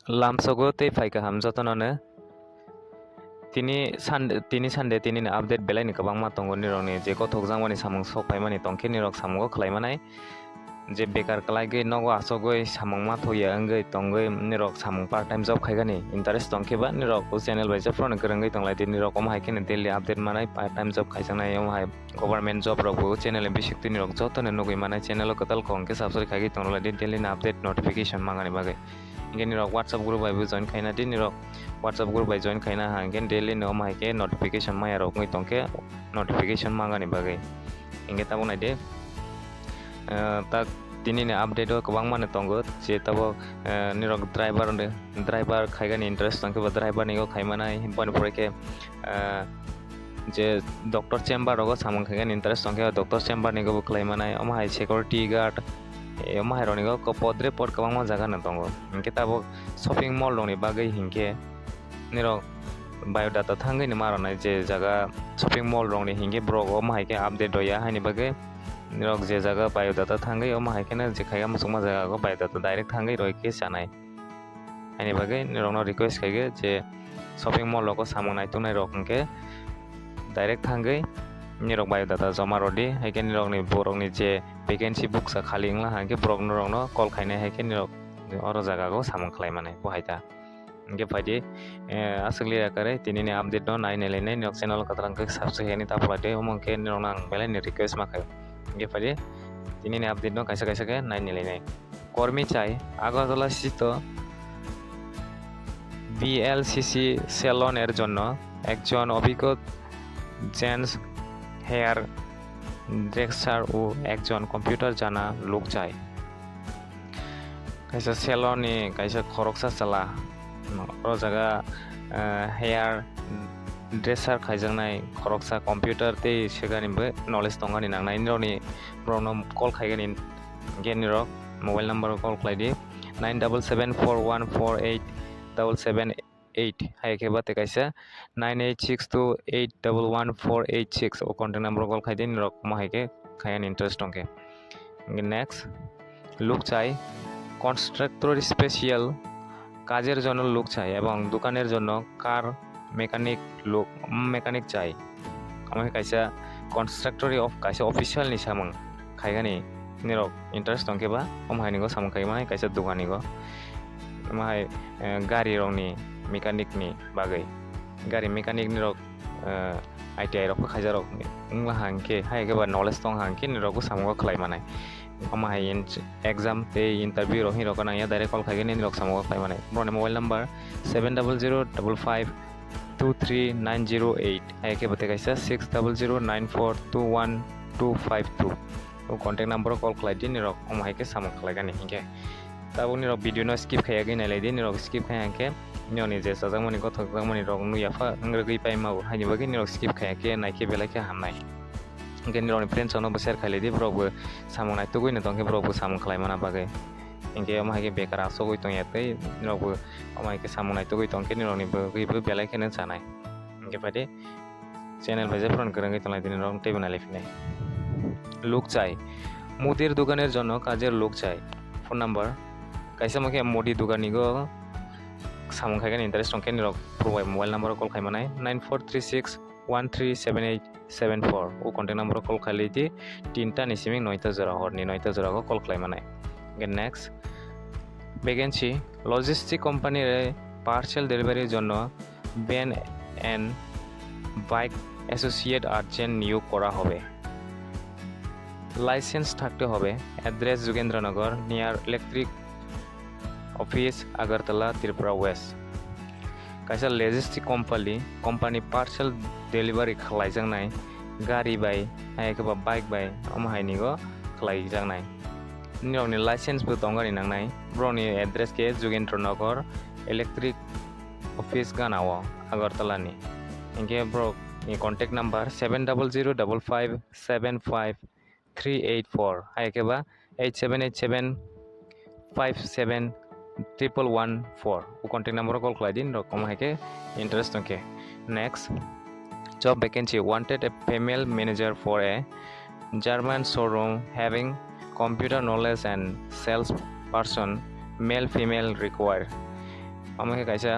Lamsogo tei phai kaham jotono tini sande tini update belai ni kwbangma tongo nirokni je kothok jangmani samung sokphaimani tongkhe nirok samungo khlaimanai je bekar khlaigui nogo achogui samungma thoya wngui tongui nirok samung part time job khaigani interest tongkheba nirok channel bai phro ni kwrwngui tonglaidi nirok omo haikhe daily update manai part time job khaijaknai omo hai government job rok bo channel ni bisingtwi nirok joto ni nugui manai channel o kotal kongkhe subscribe khaigui tonglaidi daily update notification mangani bagai ingke nirok WhatsApp group bai join khaina di nirok WhatsApp group bai join khaina hangke daily no omo haikhe notification maya rok ngui tongkhe notification mangani bagai ingke tabuk naide tak Tinini update o kwbangma no tongo je tabo nirok driver khaigani interest tongkhe driver ni go khaimanai boni pore ke je doctor chamber rogo samung khaigani interest tongkhe doctor chamber ni go khlaimanai omo hai security guard omo hai roni go podre pod kwbangma jaga no tongo ingke tabo shopping mall rokni bagui hinkhe nirok biodata thangui ni maronai je jaga shopping mall rokni hinkhe brok omo haikhe update roya haini bagui nirok je jaga biodata thangui omo haikhe je khaiga musungma jaga go biodata direct thangui roikhe chanai haini bagui nirokno request khaige je shopping mall rok samung naitongnai rok hingke direct thangui nirok biodata joma rodi haikhe nirokni borokni je vacancy buksa khali wngla hangke borok nirokno call khainai haikhe nirok oro jaga go samung khlaimanai bohaita hingke phaidi asukli akare tinini update no nainai lainai nirok channel katrang ke subscribe ni tapulate omo hingke nirok nang belai ni request makai hingke phaidi tinini update no kaisa ke nainai lainai kormi chai Agartala স্থিত BLCC salon এর জন্য একজন অভিজ্ঞ gents hair dresser ও একজন computer জানা লোক চাই kaisa salon ni kaisa khoroksa chala o jaga hair dresser khaijaknai khoroksa computer tei segani bo knowledge tongani nangnai nirokni borokno call khaigani hingke nirok mobile number call khlaidi 9774148778 haike bate kaisa 9862811486 o contact number call khaidi nirok mo haike khaiani interest tongke next look chai constructor special কাজের জন্য লোক চাই এবং দোকানের জন্য কার mechanic চাই আমি কাইসা কনস্ট্রাক্টরি অফ কাইসা official ni samung khaigani nirok interest tongkeba omhaini go samung khaimani kaisa dogani go amhai gari rokni mechanic ni bagai gari mechanic nirok ITI rok khaijarok ungla hangke haigeba knowledge tong hangke nirok go samung khlaimanai omo hai exam tei interview ro hiro kana ya direct call khaigani nirok samugo khlaimanai broni mobile number 7005523908 haike bate kaisa 6009421252 o contact number call khlaidi nirok omo haike samung khlaigani hingke tabu nirok video no skip khayagi nailai nirok skip khayangke nyoni je sajakmani kothok jakmani rok nuyafa ngrogui paimau haini bagi nirok skip khayake naike belaike hamnai hingke nirokni friends no bo share khailedi brok bo samung nai tugui no tongke brok bo samung khlaimana bagai hingke omo haike bekar asogui tongya tei nirok bo omo haike samung nai tugui tongke nirokni bo gui belaike no chanai hingke pade channel bai je phron kwrwngui tonglai dini rok tei bana lefinai লোক চাই মুদির দোকানের জন্য কাজের লোক চাই phone number kaisa mokhe modi dogani go samung khaigani interest tongkhe nirok provide mobile number call khaimanai 9436137874 o contact number call khailidi 3ta ni siming 9ta jora horni 9ta jora go call khlaimanai next vacancy logistic company re parcel delivery জন্য van and bike associate urgent নিয়োগ করা হবে licence থাকতে হবে address Jogendranagar near electric office Agartala Tripura West kaisa logistic company parcel delivery khlaijaknai gari bai haikeba bike bai omo haini go khlaijaknai nirokni license bo tongani nangnai broni address ke Jogendranagar electric office ganao Agartala ni hingke bro ni contact number 7005575384 haikeba 8787571114 o contact number call khlaidin rokom haike interest tongke next job vacancy wanted a female manager for a German showroom having computer knowledge and sales person male female required amake kaisa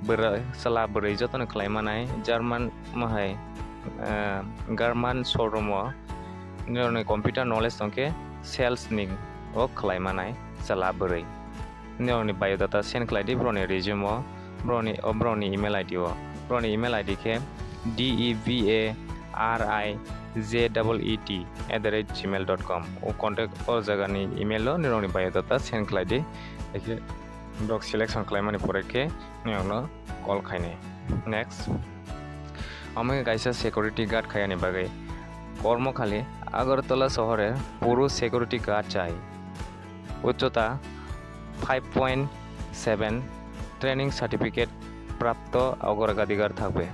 bora sala brai joto no khlai manai German mahai German showroom o nirokni computer knowledge tongke sales ni o khlai manai sala brai nirokni biodata send khlai di broni resume o broni email id o broni email id ke devarit@gmail.com o contact o jagani email o nirokni biodata send khlai di eke brok selection khlai mani pore ke nirokno call khaine next amake kaisa security guard khaiyani bagai কর্মখালী আগরতলা শহরে পুরো security guard চাই উচ্চতা 5.7 training certificate প্রাপ্ত অগ্রাধিকার থাকবে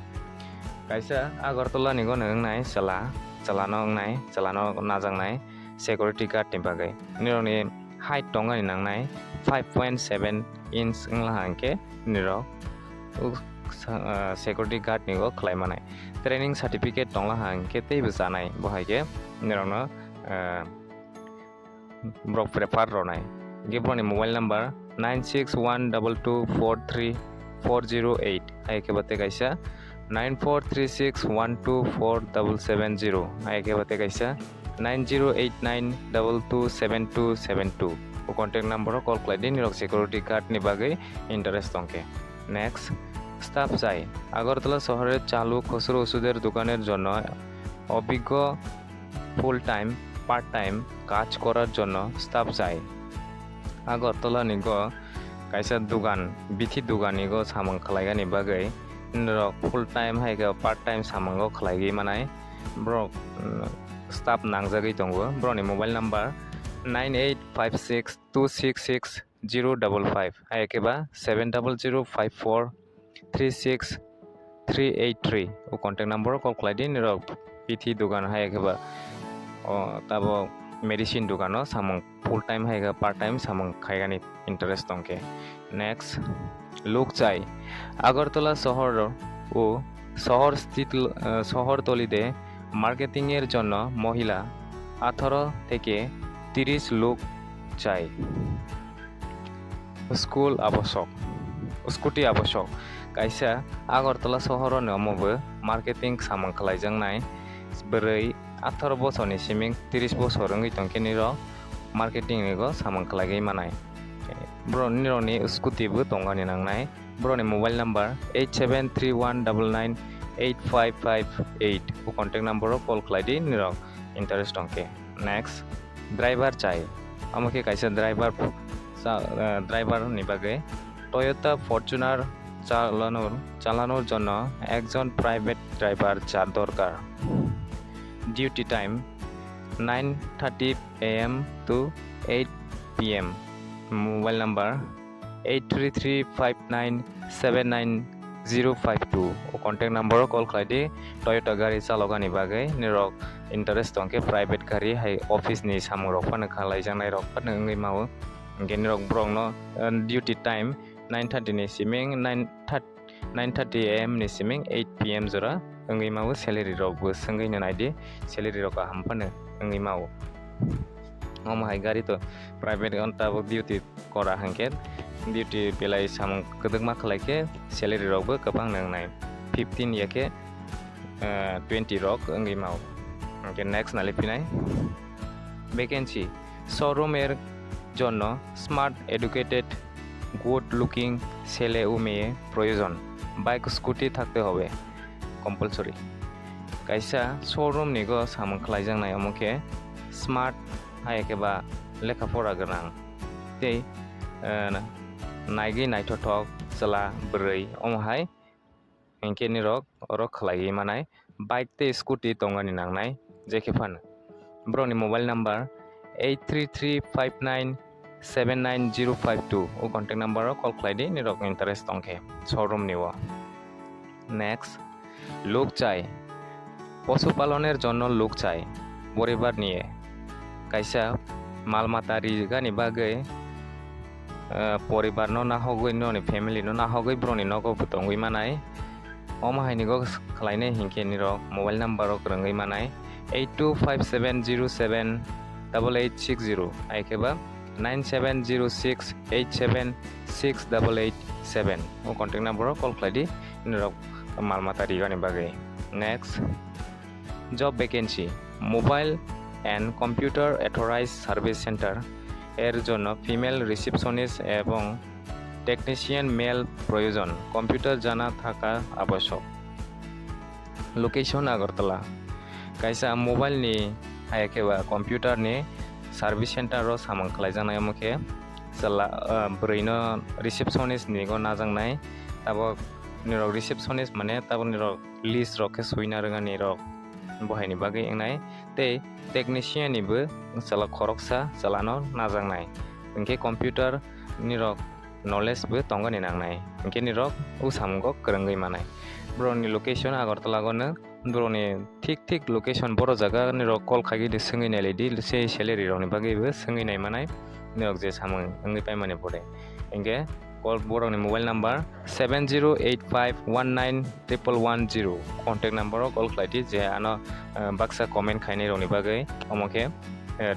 কাইসা আগরতলা নিগো নংনাই চালানো নাজাংনাই security guard नि बागै निरनि हाइट दंगानि नांनाय 5.7 इंच इंलाहांके निरक सिकिउरिटी गार्ड निगो खलायमानाय ट्रेनिंग सर्टिफिकेट दंलाहांके तेबो जानाय बहायके निरनो ब्रक प्रेफार रनाय गेब्रनि मोबाइल नंबर 9612243408 आयके बाते कायसा 9436124770 आयके बाते कायसा 9089227272 o contact number call khlaidi nirok security guard ni bagai interest tongke next staff চাই আগরতলা শহরে চালু খুচরো ওষুধের দোকানের জন্য অভিজ্ঞ ফুল টাইম পার্ট টাইম কাজ করার জন্য স্টাফ চাই আগরতলা নিগো কাইসা দোকান বিথি দোকান নিগো সামং খলাইগানি বাগै नरक फुल टाइम हाइगा पार्ट टाइम सामंगो खलाइगै मानाय ब्रो स्टाफ नांजागै दंगो ब्रोनि मोबाइल नंबर 9856266055 हाइकेबा 7005436383 ओ कांटेक्ट नंबर कल खलाइदि नरक बिथि दुकान हाइकेबा ताबो मेडिसिन दुकानो सामंग फुल टाइम हाइगा पार्ट टाइम सामंग खाइगानि इंटरेस्ट दंके नेक्स्ट लोक চাই আগরতলা শহর ও শহরতলিতে মার্কেটিং এর জন্য মহিলা 18 থেকে 30 লোক চাই স্কুটি আবশ্যক কাইসা আগরতলা শহর নমবো মার্কেটিং সামং খালাইजांनाय बोरै 18 বছরनि सिमिं 30 বছর रंगै तंकेनिर मार्केटिं निगो सामं खालाइगै मानाय ब्रोनि स्कुटी बो दंगानि नांनाय ब्रोनि मोबाइल नंबर 8731998558 ओ कांटेक्ट नंबर कल खलाइदि निरक इंटरेस्ट दंके नेक्स्ट ड्राइवर चाइ आमके काइसा ड्राइवर नि बागै टयोटा फर्चुनार চালানোর জন্য একজন প্রাইভেট ড্রাইভার চার দরকার duty time 9:30 AM to 8 PM mobile number 8335979052 ओ कांटेक्ट नंबर कल खलाइदि टयोटा गाड़ी चालकानि बागै निरक इंटरेस्ट दंके प्राइवेट गाड़ी हाइ ऑफिस नि सामं रखफानो खालाइजांनाय रखफानो ओंगै मावो निरक ब्रंनो ड्यूटी टाइम 9:30 नि सिमिं 9:30 AM नि सिमिं 8 PM जरा ओंगै मावो सैलरी रकबो सोंगैनो नायदि सैलरी रक हामफानो ओंगै मावो ओमहाय गाड़ी तो प्राइवेट अंताबो ड्यूटी करा हांके ड्यूटी बेलाय सामं कदकमा खलाइके सैलरी रकबो गोबां नांनाय 15 याके 20 रक ओंगै मावो ओके नेक्स्ट नालिफिनाय वैकेंसी शोरूम এর জন্য স্মার্ট এডুকেটেড গুড লুকিং ছেলে ও মেয়ে প্রয়োজন বাইক স্কুটি থাকতে হবে কম্পালসরি কাইসা শোরুম নিগো সামং খালাইजांनाय अमके स्मार्ट हायकेबा लेखा फरा गोनां ते नायगै नायथथक चला बोरै अमहाय हिंखे निरक अरक खलाइगै मानाय बाइक ते स्कुटी तंगानि नांनाय जेखेफान ब्रोनि मोबाइल नंबर 8335979052 ओ कांटेक्ट नंबर कल खलाइदि निरक इंटरेस्ट दंके शोरूम निवा नेक्स्ट लोक চাই পশুপালনের জন্য লোক চাই পরিবার নিয়ে কাইসা মালমাতা রিগাनि बागै परिवार न नाहगै ननि फैमिली न नाहगै ब्रोनि नगो बुतंगै मानाय अमहायनिगो खलाइने हिंखे निरक मोबाइल नंबर रंगै मानाय 8257078860 आइकेबा 9706876887 o contact number call khlaidi nirok malmata rigani bagai. Next, job vacancy mobile and computer authorized service center এর জন্য ফিমেল রিসেপশনিস্ট এবং টেকনিশিয়ান মেল প্রয়োজন, কম্পিউটার জানা থাকা আবশ্যক। Location Agartala kaisa mobile ni hayakeba computer ni service center ro samang khlaijanai amukhe sala broino receptionist ni go najangnai tabo nirok receptionist mane tabo nirok list rok ke suina ranga nirok bohaini bagai engnai tei technician ni bo sala khoroksa salano najangnai engke computer nirok knowledge bo tongani nangnai engke nirok usamgo krangoi manai broni location agartala gono broni ঠিক location বড় জায়গা nirok call khagi de sengui nai ledi se salary rok ni bagai bo sengui nai manai nirok je samung ngai pai mane pore engke call borok ni mobile number 7085191110 contact number call khlaidi je ano baksa comment khaini rok ni bagai omoke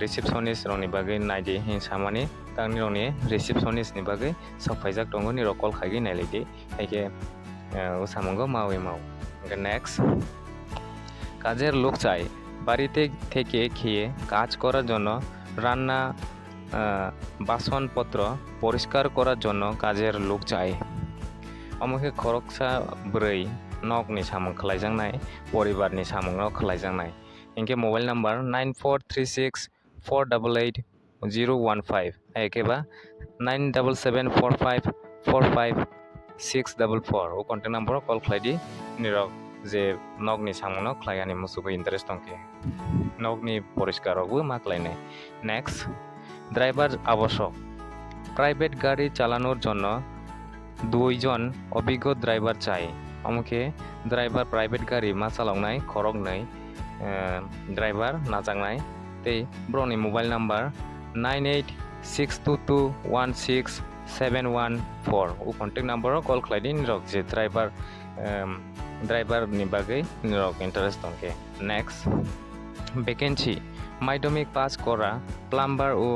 receptionist rok ni bagai naidi hin samani tang nirok ni receptionist ni bagai sokphaijak tongo nirok call khagi nai ledi eke usamungo mawi mau. Next, কাজের লোক চাই বাড়িতে থেকে খেয়ে কাজ করার জন্য রান্না বাসনপত্র পরিষ্কার করার জন্য কাজের লোক চাই আমাকে খরকসা ব্रै নকনি সামুং khलाइजांनाय পরিবারনি সামুংও khलाइजांनाय इनके मोबाइल नंबर 9436488015 एकेबा 9774545644 ओ कॉन्टैक्ट नंबर कॉल khलाइदि nirok je nokni samungno khlaigani musugo interest tongke nokni poriskarokbo ma khlainai. Next, driver আবশ্যক প্রাইভেট গাড়ি চালানোর জন্য দুইজন অভিজ্ঞ ড্রাইভার চাই আমুকে ড্রাইভার প্রাইভেট গাড়ি মা চালাवनाय খরক নাই driver নাজাংনাय tei broni mobile number 9862216714 o contact number call khlaidi nirok je driver ni bagai nirok interest tongke. Next, vacancy madhyamik pass kora plumber o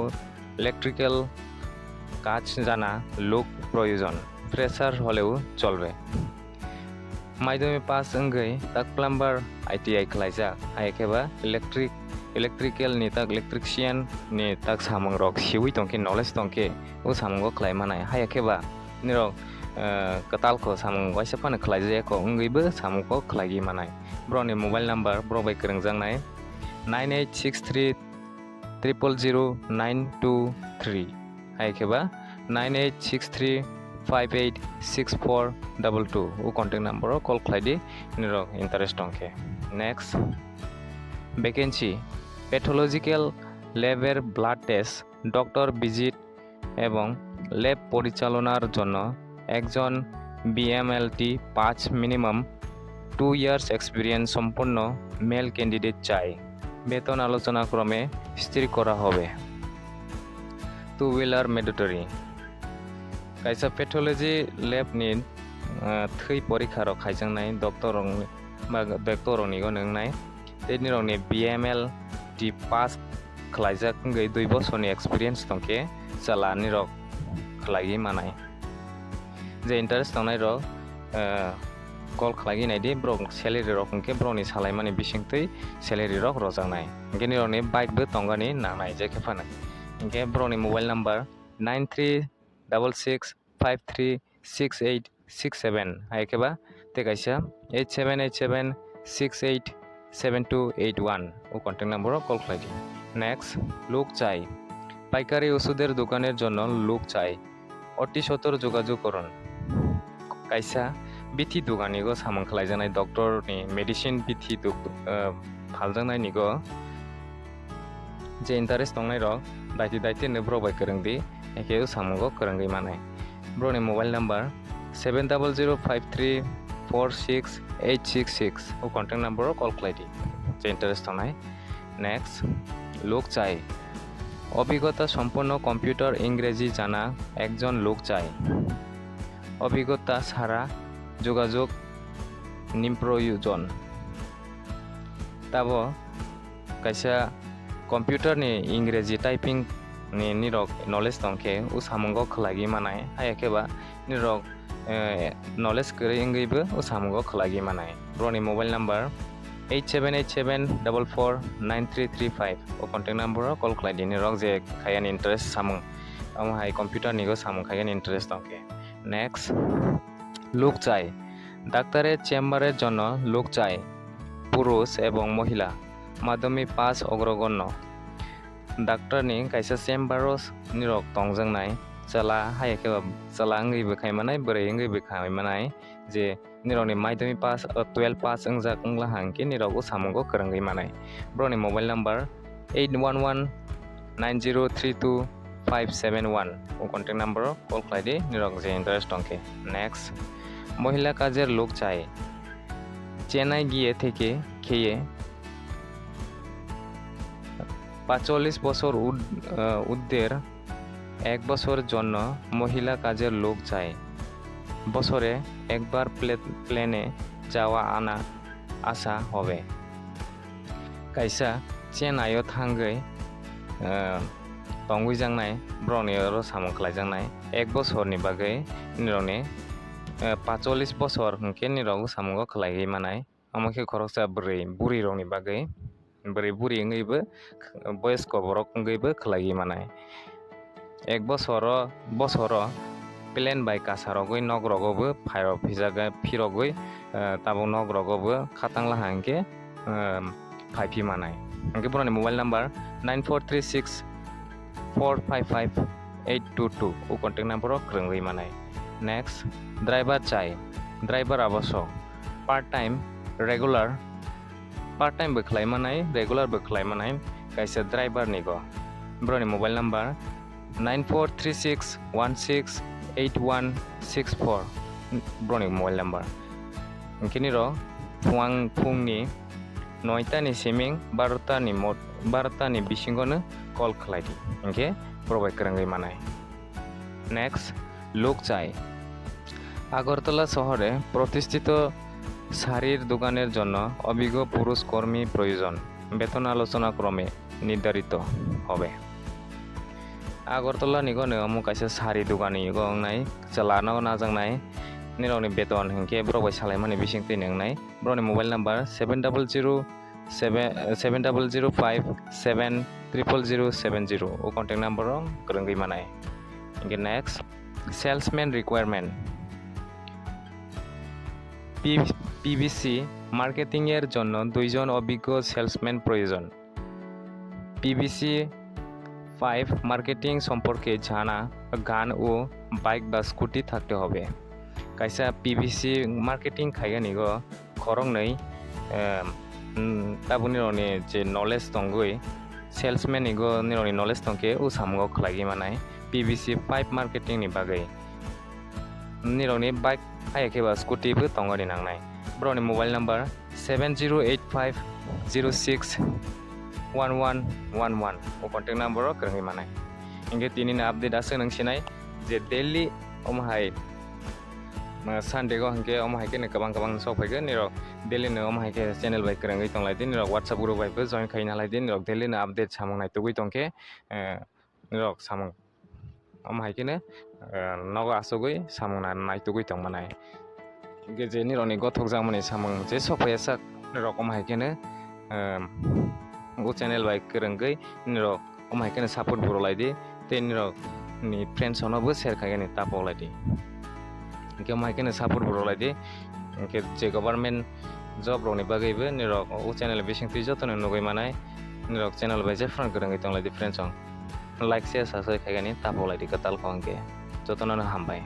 electrical কাজ জানা লোক প্রয়োজন ফ্রেশার হলেও চলবে মাধ্যমিক পাস অঙ্গই তাক plumber ITI khlaijak হাইকেবা electrical ni tak electrician ni tak samung rok siwi tongke knowledge tongke o samungo khlai manai hayakeba nirok katal ko samung waisa pana khlaijak ko ongoi bo samung ko khlaigi manai broni mobile number bro bai krangjangnai 9863000923 hayakeba 9863586422 o contact number call khlaidi nirok interest tongke. Next, vacancy pathological ল্যাবের blood test doctor visit এবং lab পরিচালনার জন্য একজন BMLT 5 minimum 2 years experience সম্পন্ন male candidate চাই বেতন আলোচনা ক্রমে স্থির করা হবে 2 হুইলার ম্যান্ডেটরি কাইসা পেথোলজি ল্যাব नि थै परीक्षा रok खाइजांनाय डक्टरनि गो नोंनाय तेनिरनि BMLT pass khlaijak ngei 2 বছরनि experience tongke chala nirok khlaigi manai je interest tongnai rok call khlaigi naidi brok salary rok ngke broni salaimani bisingtwi salary rok rojangnai ngke nirokni bike bo tongani nangnai je khefana ngke broni mobile number 9366536867 haikeba te kaisa 8787687281 ও contact নম্বর call khlaidi. Next, লোক চাই পাইকারি ওষুধের দোকানের জন্য লোক চাই অতি সত্তর যোগাযোগ করুন কাইসা বিথি দোকানি গো সামং khlaijanai doctor ni medicine Bithi phaljanai ni go je interest tongnai rok daiti ne bro bai krangdi eke samung go krangai manai broni mobile number 7005346866 ও কন্টাক্ট নম্বর কল khlaidi যে ইন্টারেস্ট tongnai. Next, লোক চাই অভিজ্ঞতা সম্পন্ন কম্পিউটার ইংরেজি জানা একজন লোক চাই অভিজ্ঞতা ছাড়া যোগাযোগ নিম্প্রয়োজন তাবো কাইসা কম্পিউটার ni ইংরেজি typing ni nirok knowledge tongkhe u samungo khlagi manai hayakeba nirok knowledge kori ingaibo u samungo khlagi manai broni mobile number 8787449335 o contact number o call khlai dini rok je khayan interest samung hai computer nigo samung khayan interest tongkhe next লোক চাই ডাক্তারের চেম্বারের জন্য লোক চাই পুরুষ এবং মহিলা মাধ্যমিক পাস অগ্রগণ্য ডাক্তারনি কাইসা চেম্বারও নিরক তংজংনাই চালা হাইকে চালা আঙ্গিबो खायमानाय बोरै आंगैबो खायमानाय जे निरकनि माध्यमिक पास 12 पास wngjak ungla hangke nirok samungo kwrangui manai broni mobile number 8119032571 o contact number call khlaidi nirok je interest tongke next মহিলা কাজের লোক চাই চেন্নাই গিয়ে থেকে খেয়ে 45 বছর উদ্দের 1 বছর জন্য মহিলা কাজের লোক চাই বছরে একবার প্লেনে যাওয়া আনা আসা হবে কাইসা চেন্নাইও থাঙ্গै tongui jangnai broni ro samung khlaijak 1 বছরনি bagui nirokni 45 বছর hingke nirok samungo khlaiui manai amokhe khoroksa buri rokni bagui buri ungaibo boyosko borok ungaibo khlaiui manai 1 বছর প্লেন বাই kasarogui nogrogobो phirogui tabo nogrogobो khatangla hangke phaipi manai hingke broni mobile number 9436455822 o contact number o krungui manai next driver chai driver abosok part time regular part time bo khlai manai regular bo khlai manai kaisa driver nigo broni mobile number 9436168164 broni mobile number kini ro phungni 9ta ni siming 12ta ni bisingono call khlaidi hingke provide krangui manai next লোক চাই আগরতলা শহরে প্রতিষ্ঠিত শাড়ির দোকানের জন্য অভিজ্ঞ পুরুষ কর্মী প্রয়োজন বেতন আলোচনা ক্রমে নির্ধারিত হবে আগরতলা নিগনে আমু কাইসা শাড়ি দোকানি গংনাই চালানো নাজাংনাই নিরকনি বেতন হিংকে ব্রবাই সালাইমানি bisingtwi nongnai broni mobile number 7005707070 o contact number o krungui manai hingke next salesman requirement PVC marketing এর জন্য 2 জন অভিজ্ঞ সেলসম্যান প্রয়োজন পিভিসি 5 মার্কেটিং সম্পর্কে জানা গান ও বাইক বা স্কুটি থাকতে হবে কাইসা পিভিসি মার্কেটিং খাইগানিগো খরং nei tabuni roni je knowledge tongui salesman igo nironi knowledge tongke u samungo khlagi manai PVC pipe marketing ni bagai nirokni bike hayakeba scooty bo tongani nangnai broni mobile number 7085061111 o contact number o krangui manai hingke tinini update ase nangsinai je daily omhai Sunday go hingke omhai ke kabang sokphai ke nirok daily no omhai ke channel bai krangui tonglai din nirok WhatsApp group bai bo join khaina lai din nirok daily no update samung nai tugui tongke nirok samung omhai kene nogo asogui samung na naitugui tongmanai hingke je nirokni gothok jangmani samung je sokphaiya sak nirok omhai kene o channel bai krangui nirok omhai kene support borolai di te nirok ni friends ono bo share khaigani tapolai di hingke omhai kene support borolai di hingke je government job rokni bagui bo nirok o channel bisingtwi joto no nugui manai nirok channel bai je front krangui tonglai di friends like share subscribe khaigani tapolai di katal khongke jotono hambai